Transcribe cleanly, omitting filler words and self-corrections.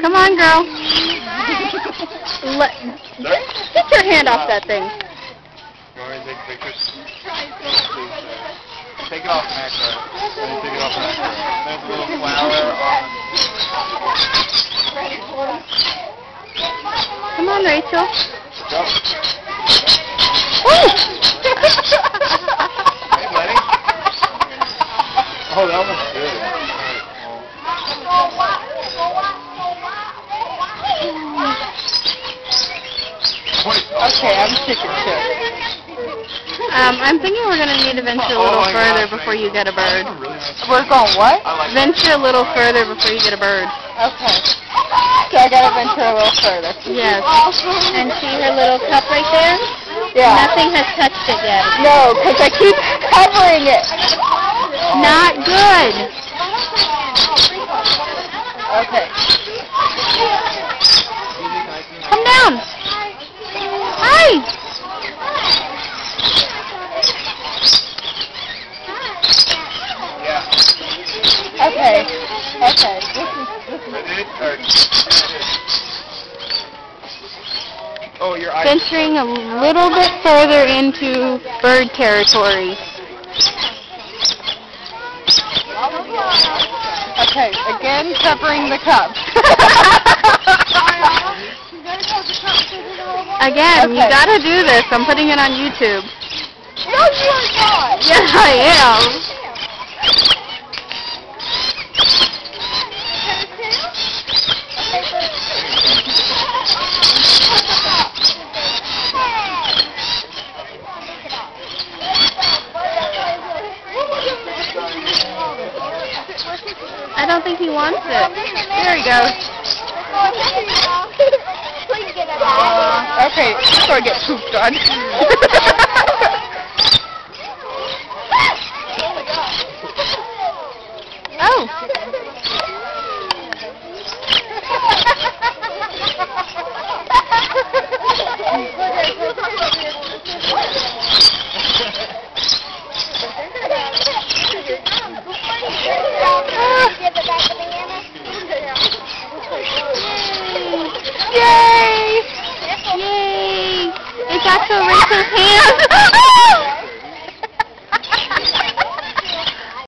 Come on, girl. Get your hand off that thing. You want me to take pictures? Take it off nectar. Take it off nectar. There's a little flower on. Come on, Rachel. Go. Woo! Hey, buddy. Oh, that was good. Okay, I'm sick of shit. I'm thinking we're going to need to venture a little further before you get a bird. We're going what? Venture a little further before you get a bird. Okay. So I gotta venture a little further. Yes. And see her little cup right there? Yeah. Nothing has touched it yet. No, because I keep covering it. Not good. Okay. Come down. Hi. Okay. Okay. Oh, your eyes. Venturing a little bit further into bird territory. Okay, again covering the cup. Again, you Okay. gotta do this. I'm putting it on YouTube. No, you are not. Yes, I am. I don't think he wants it. There he goes. Okay, before I get pooped on. Oh. Yay! Yay! It's actually Rachel's hand.